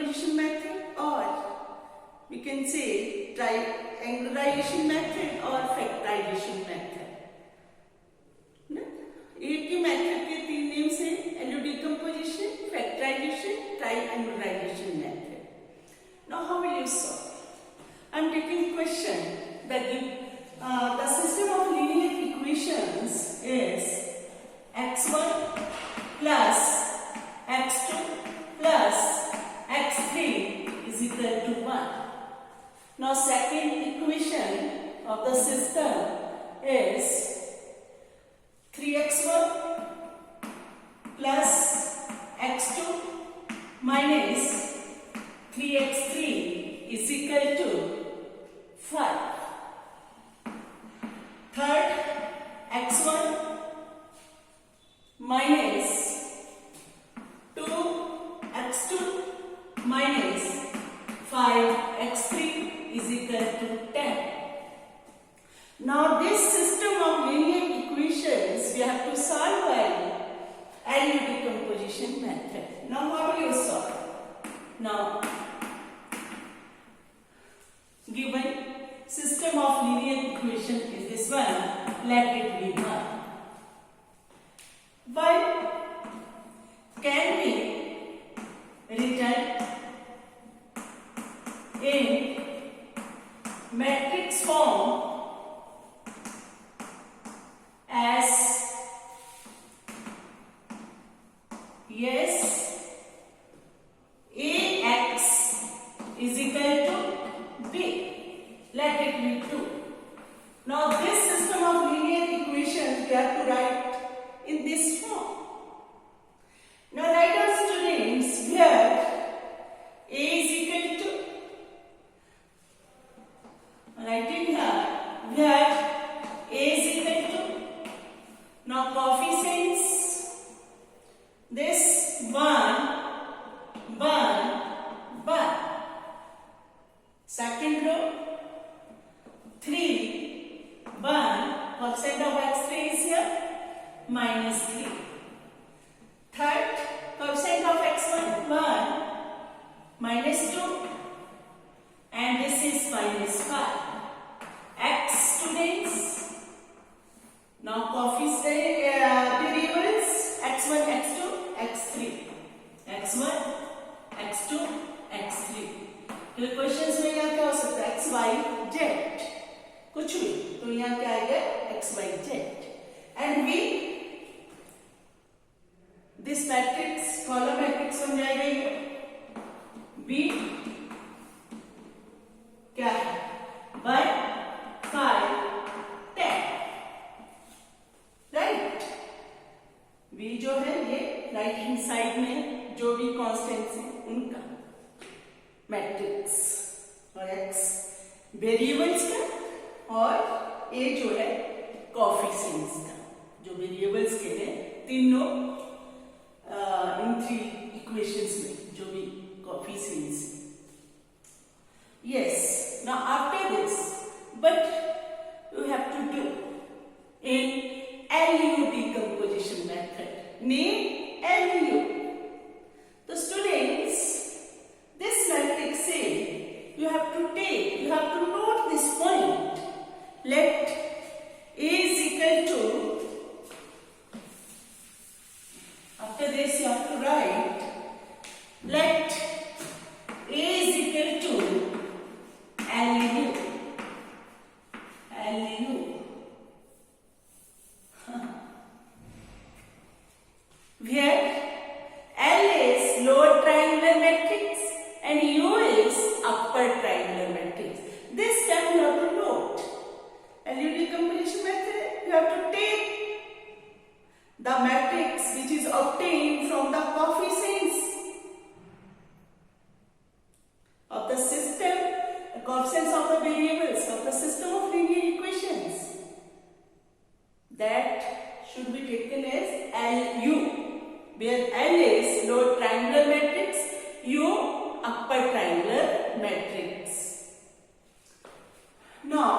decomposition method, or we can say triangularization method or factorization method. ना? एक ही method के तीन नेम्स हैं, LU decomposition, factorization, triangularization method. Now how will you solve? I am taking question that the system of linear equations is x1 plus x2 plus x3 is equal to 1. Now second equation of the system is 3x1 plus x2 minus 3x3 is equal to 5. Third, x1 minus 2x2 minus 5x3 is equal to 10. Now this system of linear equations we have to solve by LU decomposition method. Now how will you solve? Now given system of linear equation is this one, let it be 1. But can we written in matrix form as yes ax is equal to b, let it be 2. Now this system of linear equations we have to write in this form. Now write down students here a is equal to, writing here where a is equal to, now coefficients this 1 1 1, second row 3 1, coefficient of x3 is here minus 3. Third, coefficient of x1 1 minus 2 and this is minus 5. X students, now coefficient variables x1 x2 x3, x1 x2 x3. तो questions में यहाँ क्या हो सकता है x y z कुछ भी, तो यहाँ क्या आएगा x y z and we this matrix column matrix बन जाएगा ये b क्या है 1 5 10, राइट। b जो है ये राइट हैंड साइड में जो भी कांस्टेंट्स हैं उनका मैट्रिक्स और x वेरिएबल्स का और a जो है कोएफिशिएंट्स का, जो वेरिएबल्स के हैं तीनों इन 3 इक्वेशंस में जो भी coefficients. Yes, now after this, but you have to do in LU decomposition method. Name LU. The students, this matrix say you have to note this point. Let A is equal to, after this you have to write, let A is equal to LU. Where L is lower triangular matrix and U is upper triangular matrix. This time you have to note. LU decomposition method, you have to take the matrix which is obtained from the coefficients of the system, the coefficients of the variables of the system of linear equations. That should be taken as LU, where L is lower triangular matrix, U upper triangular matrix. Now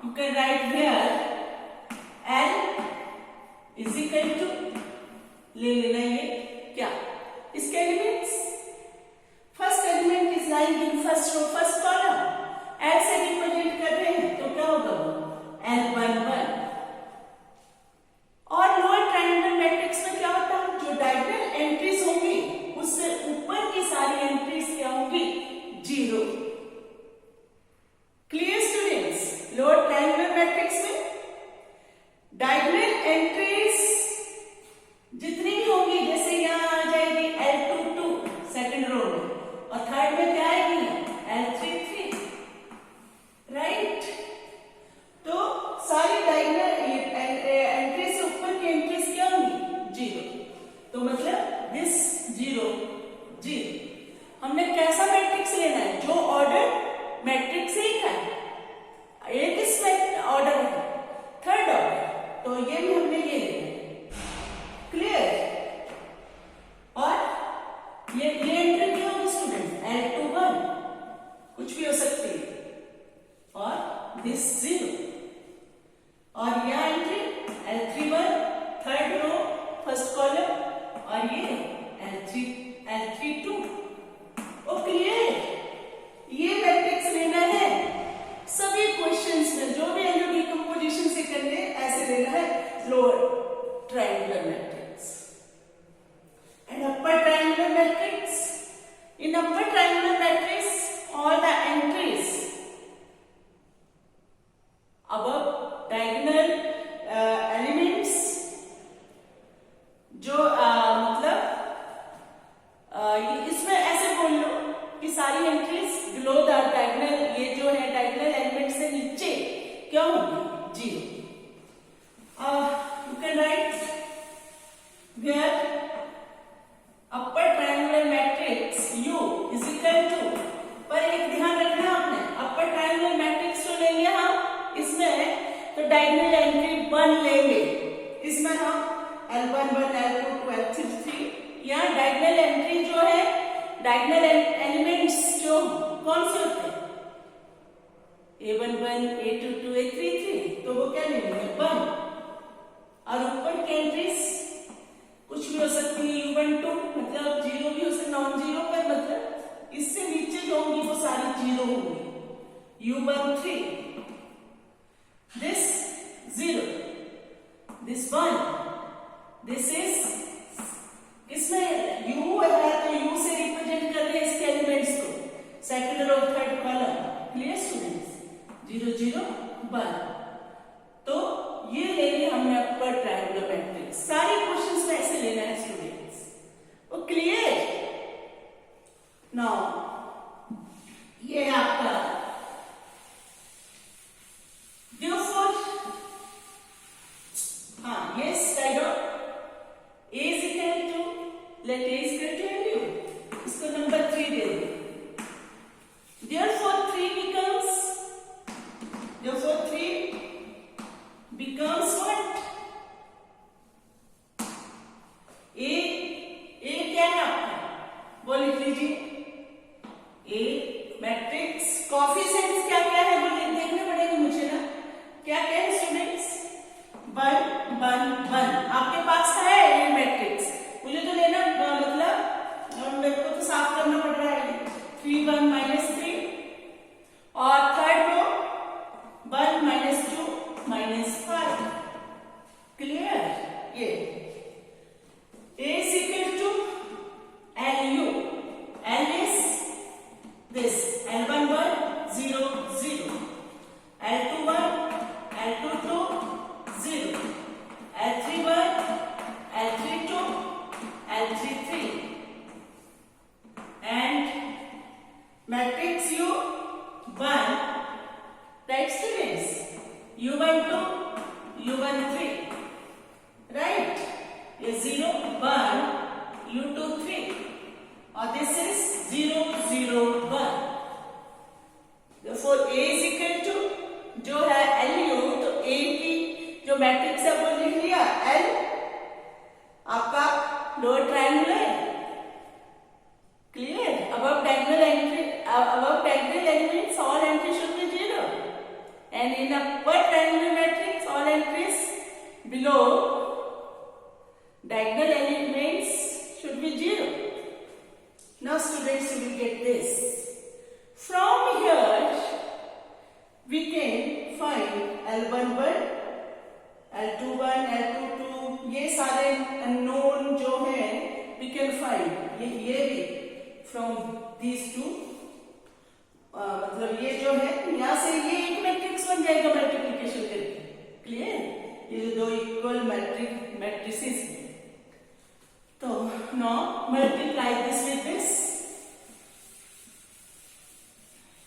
you can write here L is equal to, ले लेना ये क्या इसके elements, first sign in first row first column, L से represent कर रहे हैं तो क्या होगा वो L11। और लोअर ट्रायंगुलर मैट्रिक्स में क्या होता है, जो डायगोनल एंट्रीज होंगी उससे ऊपर की सारी एंट्रीज क्या होंगी, 0। Clear students? Lower triangular matrix में डायगोनल एंट्रीज जितनी भी होंगी, जैसे यहां आ जाएगी L22 सेकंड रो में, और थर्ड में क्या आएगी L33, राइट? तो सारी डायगोनल एंट्री से ऊपर की एंट्रीज क्या होंगी, 0। तो मतलब दिस 0 0। हमने कैसा मैट्रिक्स लेना है, जो ऑर्डर मैट्रिक्स एक है, एक किस ऑर्डर है, थर्ड ऑर्डर, तो ये भी हमने ये लेना है। क्लियर? और ये एंट्री क्या होगी स्टूडेंट, L21 कुछ भी हो सकती है, और दिस 0, और यह entry L31 third row first column, और ये L32। ओ क्लियर? ये मैट्रिक्स लेना है सभी क्वेश्चंस में, जो भी एलयू डिकम्पोजिशन से करने ऐसे लेना है lower triangular matrix and upper triangular matrix. In upper triangular matrix all the entries above diagonal elements, जो मतलब इसमें ऐसे बोल लो कि सारी एंट्रीज बिलो द डायगोनल, ये जो है डायगोनल एलिमेंट से नीचे क्या होंगी, 0। You can write where upper triangular matrix U is equal to, पर एक ध्यान रखना आपने, अपर ट्रायंगुलर मैट्रिक्स जो लेंगे हम इसमें, तो डायगोनल एंट्री 1 लेंगे, इसमें हम L11 L22 L33, यहाँ डायगोनल एंट्री जो है, डायगोनल एलिमेंट्स जो कौन से होते हैं, A11 A22 A33, तो वो क्या लेंगे 1, और ऊपर की एंट्रीज कुछ भी हो सकती है, U12 मतलब 0 भी हो सकता, नॉन जीरो, पर मतलब इससे नीचे जो होंगी वो सारी 0 होंगी, U13 this 0, this 1, this is, इसमें U है तो U से रिप्रेजेंट कर रहे हैं इसके एलिमेंट्स को, सेकंड और थर्ड कॉलम। Clear students? 0 0 1, तो ये लेंगे हमने अपर ट्रायंगुलर मैट्रिक्स। सारे क्वेश्चंस में ऐसे लेना है स्टूडेंट्स, वो क्लियर? नाउ ये आपका let A is equal to LU, इसको नंबर 3 दे दो। Therefore 3 becomes what? A क्या है आपका, वो लिख लीजिए। A मैट्रिक्स कोएफिशिएंट्स क्या क्या है वो देखने पड़ेंगे मुझे ना, क्या क्या है स्टूडेंट्स, 1 1 1 आपके पास है ये मैट्रिक्स, मुझे तो लेना मतलब मेरे को तो साफ करना पड़ रहा है, 3 1 -3, और थर्ड रो 1 -2 -5। क्लियर? ये A is equal to LU, L is this L11 0 0, L21 L22 0, L31 L32 L33, and matrix U1, right students? U12 U13, right? ये 0 1 U23, और this is 0 0 1. Therefore A is equal to जो है LU, तो A की जो matrix है वो लिख लिया, L आपका lower triangular. Clear? above diagonal elements all entries should be 0, and in upper triangular matrix all entries below diagonal elements should be 0. Now students, you will get this. From here we can find L11, L21, L22, ये सारे unknown जो हैं we can find, ये भी from these two, मतलब ये जो है यहाँ से ये एक मैट्रिक्स बन जाएगा मल्टीप्लिकेशन करके, क्लियर? ये जो दो इक्वल मैट्रिसेस हैं, तो now multiply this with this.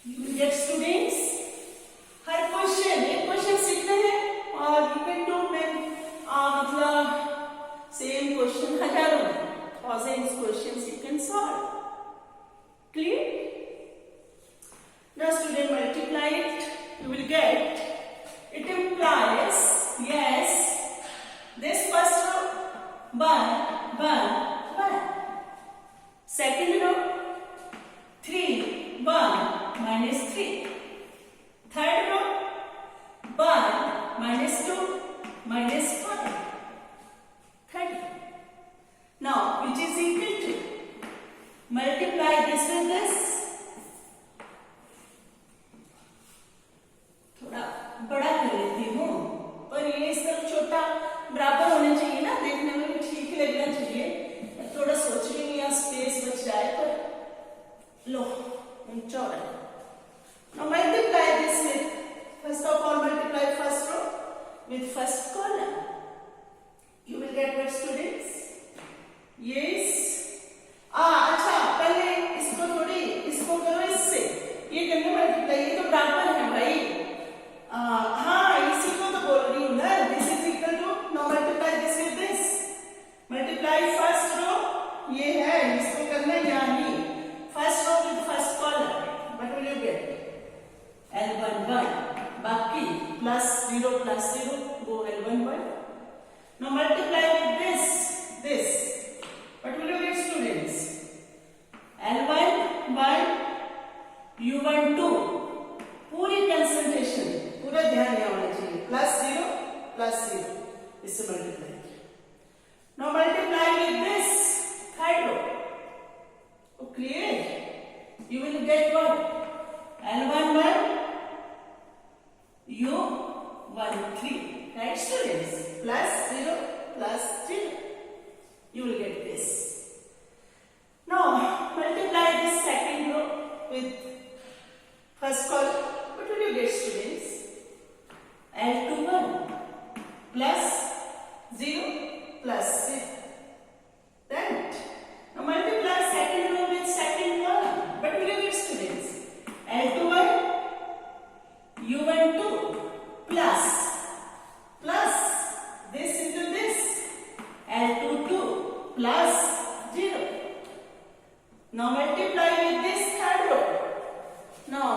You will get students. Her question एक क्वेश्चन सीखते हैं और you can do मतलब सेम क्वेश्चन हजारों thousands questions you can solve. Clear? Now student multiply it. You will get. It implies yes. This first row 1, 1, 1. Second row 3, 1 minus 3. Third row 1 minus 2 minus 5. 30. Now which is equal to? Multiply this with this. थोड़ा बड़ा कर लेती हूँ, पर ये इस तरफ छोटा बराबर होना चाहिए ना, देखने में भी ठीक लगना चाहिए। थोड़ा सोच रही हूँ यहाँ स्पेस बच जाए, पर लो ऊंचा हो रहा है। Now multiply this with, first of all multiply first row with first column. You will get what students? Yes. अच्छा पहले इसको थोड़ी इसको करो इससे, ये करने मल्टीप्लाई, ये तो बराबर है भाई। हाँ इसी को तो बोल रही हूँ ना, this is equal to, now multiply this with this, multiply first row, ये है इसको करना यानी first row with first column, what will you get? L11, बाकी प्लस 0 वो L11. Now multiply with this, what will you get students? L11, U12, पूरी concentration, पूरा ध्यान यहाँ होना चाहिए, +0, इससे multiply. Now multiply with this third row. Clear? You will get what? L11, U13, right students? +0, +0. You will get this. Now multiply this second row with first column. What will you get students? L21 +0, +0. Right? Now multiply second row with second column. What will you get students? L21, U12 plus this into this, L22 plus 0. Now multiply with this third row. Now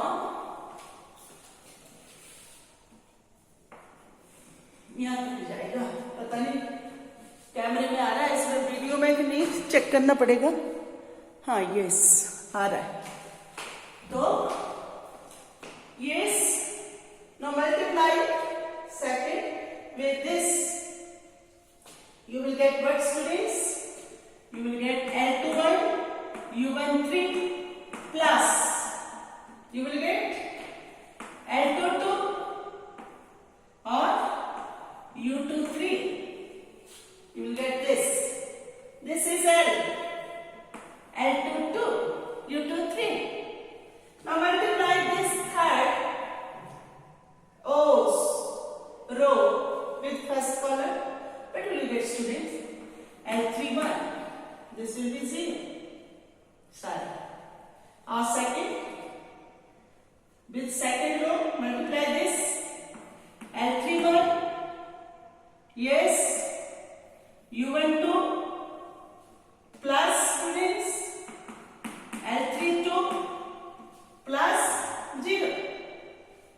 यहाँ तक जाएगा, पता नहीं कैमरे में आ रहा है, इसमें वीडियो में कि नहीं चेक करना पड़ेगा। हाँ यस आ रहा है, तो yes. Now multiply second with this. You will get what students? You will get L21, U13 plus. You will get L22 or U23. You will get this. This is L22, U23. Now multiply this third row with first column. What will you get students? L31. This will be 0. Sorry. Our second, with second row multiply this. L31. Yes. U12 plus students. L32 plus 0.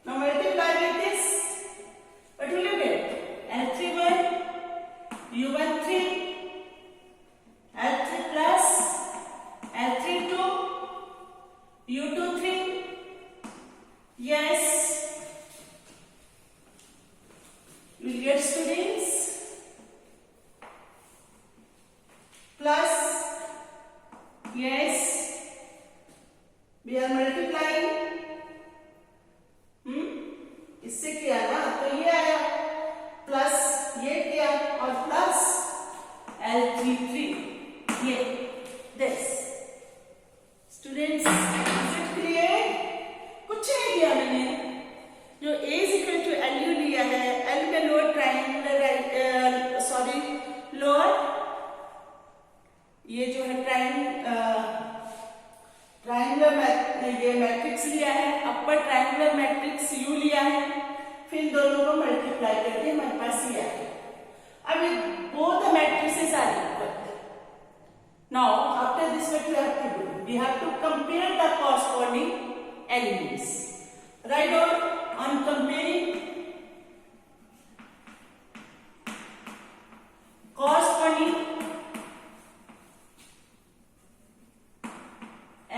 Now multiply with this. What will you get? L31, U13, L3 plus, L32, U23. Yes. You will get students. Plus, yes. We are multiplying. Students clear? कुछ नहीं किया मैंने, जो A is equal to LU लिया है, L में lower triangular sorry lower ये जो है ट्राइंगुलर ये मैट्रिक्स लिया है, अपर ट्राइंगुलर मैट्रिक्स U लिया है, फिर दोनों को मल्टीप्लाई करके हमारे पास ये आया। अब both the matrices are equal. Now after this what we have to do? We have to compare the corresponding elements. Write down on comparing corresponding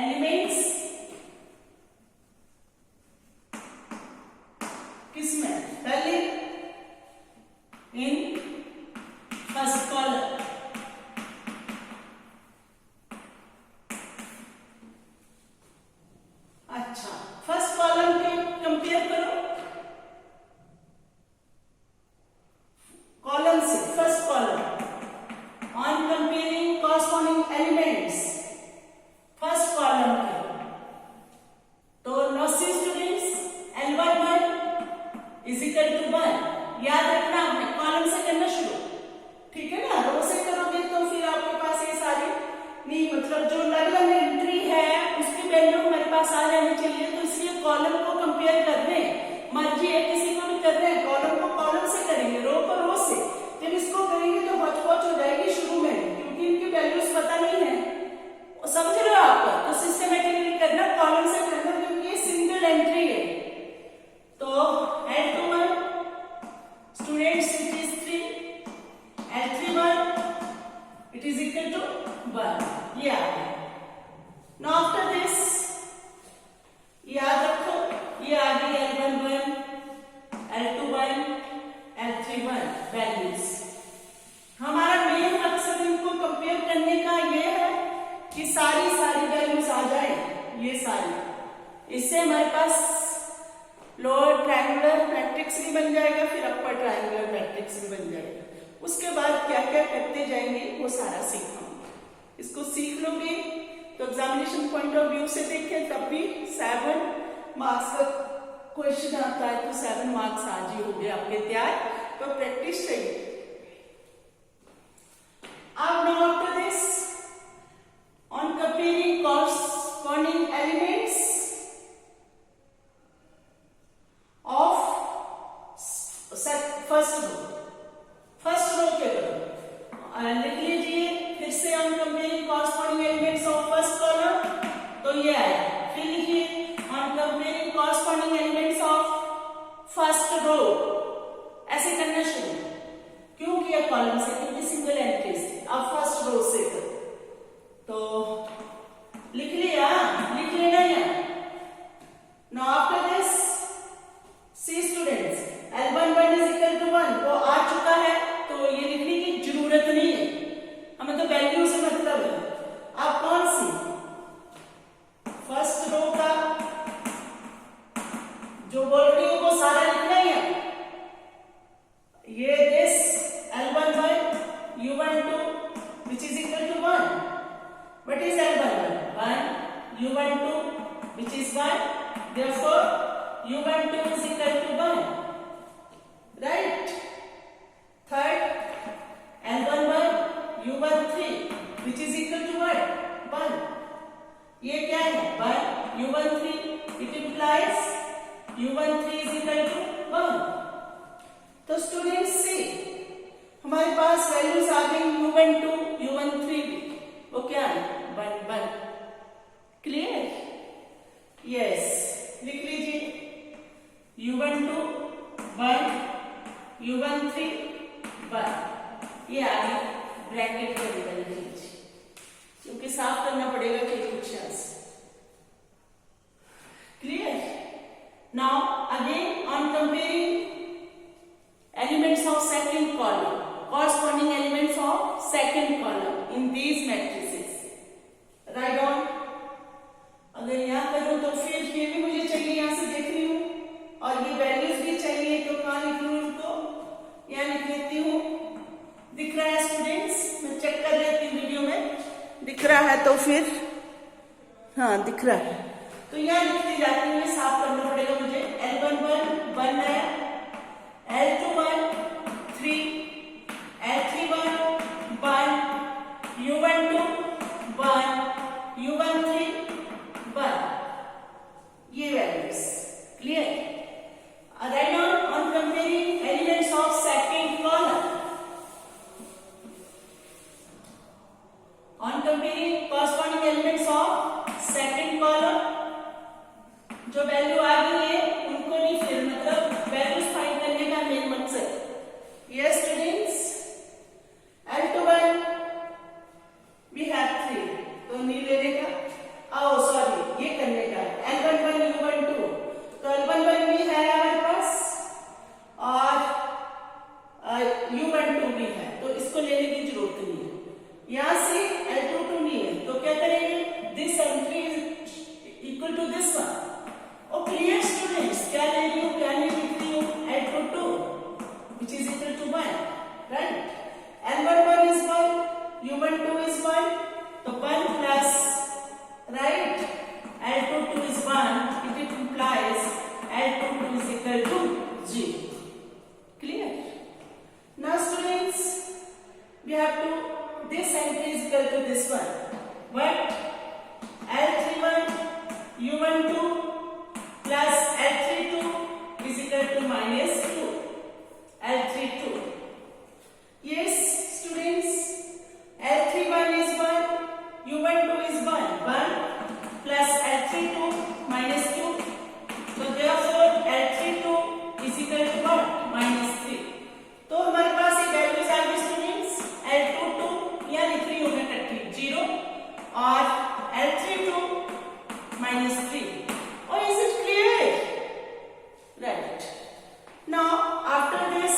elements किसमें? पहले in first column, अच्छा फर्स्ट कॉलम के compare करो, column से first column on comparing corresponding elements first column के, तो no see students L11 is equal to 1, याद रखना है कॉलम से करना शुरू, ठीक है ना? रो से करोगे तो फिर आपके पास ये सारी नहीं, मतलब जो अलग-अलग एंट्री है उसकी वैल्यू हमारे पास आ जानी चाहिए, तो इसलिए कॉलम को कंपेयर कर रहे हैं, मर्जी है किसी को भी कर रहे हैं, कॉलम को कॉलम से करेंगे, रो को रो से, जब इसको करेंगे तो हौच-पौच हो जाएगी शुरू में, क्योंकि इनकी वैल्यूज पता नहीं है, समझ रहे हो आप? तो सिस्टमेटिकली करना, कॉलम से करना, क्योंकि ये सिंगल एंट्री है। तो L21 students it is 3, L31 it is equal to 1, ये आ गया। नाउ आफ्टर दिस याद रखो, ये आ गई L11, L21, L31 वैल्यूज। हमारा मेन मकसद इनको कंपेयर करने का ये है कि सारी वैल्यूज आ जाए, ये सारी, इससे हमारे पास लोअर ट्रायंगुलर मैट्रिक्स भी बन जाएगा, फिर अपर ट्रायंगुलर मैट्रिक्स भी बन जाएगा। उसके बाद क्या क्या करते जाएंगे वो सारा सीखेंगे। इसको सीख लोगे तो एग्जामिनेशन पॉइंट ऑफ व्यू से देखें तब भी 7 मार्क्स का क्वेश्चन आता है, तो 7 मार्क्स आज ही हो गए आपके तैयार, तो प्रैक्टिस चाहिए। अब now after this on comparing corresponding elements of first row के लिख लीजिए फिर से on comparing corresponding elements of first column, तो ये आया। फिर लिखिए on comparing corresponding elements of first row, ऐसे करना शुरू। क्यों किया कॉलम से? क्योंकि सिंगल एंट्रीज थी। अब फर्स्ट रो से तो लिख लिया, लिख लेना है। Now after this see students L11 is equal to 1 वो आ चुका है, तो ये लिखने की जरूरत नहीं है, हमें तो वैल्यू से मतलब है। अब कौन सी? फर्स्ट रो का जो बोल रही हूं वो सारा लिखना ही है। ये this L11 U12 which is equal to 1. What is L11? 1 U12 which is 1. Therefore U12 is equal to 1. Right? Third L11 U13 which is equal to what? 1. ये क्या है? 1 U13, it implies U13 is equal to 1. तो students से हमारे पास values आ गई U12 U13, वो क्या है? 1 1। क्लियर? यस, लिख लीजिए U12 1 U13 1, ये आगे ब्रैकेट के अंदर लिख लीजिए, क्योंकि साफ करना पड़ेगा कि question. Clear? Now again on comparing elements of second column, corresponding elements of second column in these matrices. Write down. अगर यहाँ करूँ तो फिर ये भी मुझे चाहिए, यहाँ से देख रही हूँ, और ये वैल्यूज भी चाहिए, तो कहाँ लिख लूँ इसको? यहाँ लिख लेती हूँ। दिख रहा है स्टूडेंट्स? मैं चेक कर लेती हूँ वीडियो में, दिख रहा है तो फिर हाँ दिख रहा है। तो यहाँ लिखती जाती है, साफ करना पड़ेगा मुझे। L11 1 है, L21 3, L31 1, U12 1, U13 1, ये values clear. Right on comparing elements of second column, on comparing corresponding elements of second column, जो वैल्यू आ गई है उनको नहीं, फिर मतलब वैल्यूज फाइंड करने का मेन मकसद। Yes students, L21 we have 3, तो नहीं लेने का, सॉरी ये करने का, L11 U12, तो L11 भी है हमारे पास और U12 भी है, तो इसको लेने की जरूरत नहीं है। यहां से L22 नहीं है, तो क्या करेंगे, this entry is equal to this one. और क्लियर स्टूडेंट्स, क्या ले रही हूँ, क्या नहीं लिख रही हूँ, L22 which is equal to 1, right? L11 is 1, U12 is 1, तो 1 plus, right? L22 is 1, it implies L22 is equal to 0. Clear? Now students, we have to, this entry is equal to this one. What? L31 U12 plus L32 is equal to minus 2. L32. Yes, students. L31 is 1. U12 is 1. 1 plus L32 minus 2. So therefore L32 is equal to what? Minus 3. तो हमारे पास ये values आ गई students. L22 यहाँ लिख रही हूँ मैं इकट्ठी 0 और L32 minus 3. Or is it clear? Right. Now after this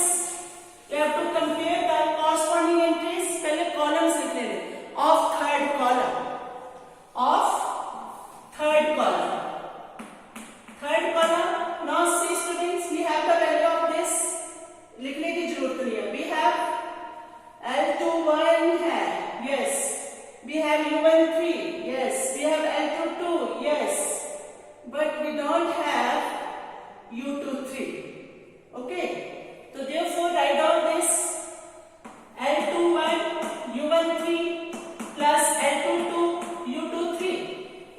you have to compare the corresponding entries. पहले columns लिख लेंगे of third column. Of third column. Third column. Now see students, we have the value of this. लिखने की जरूरत नहीं है। We have L21 है, yes. We have U13, yes. We have L22, yes. But we don't have U23. Okay. So therefore write down this L21 U13 plus L22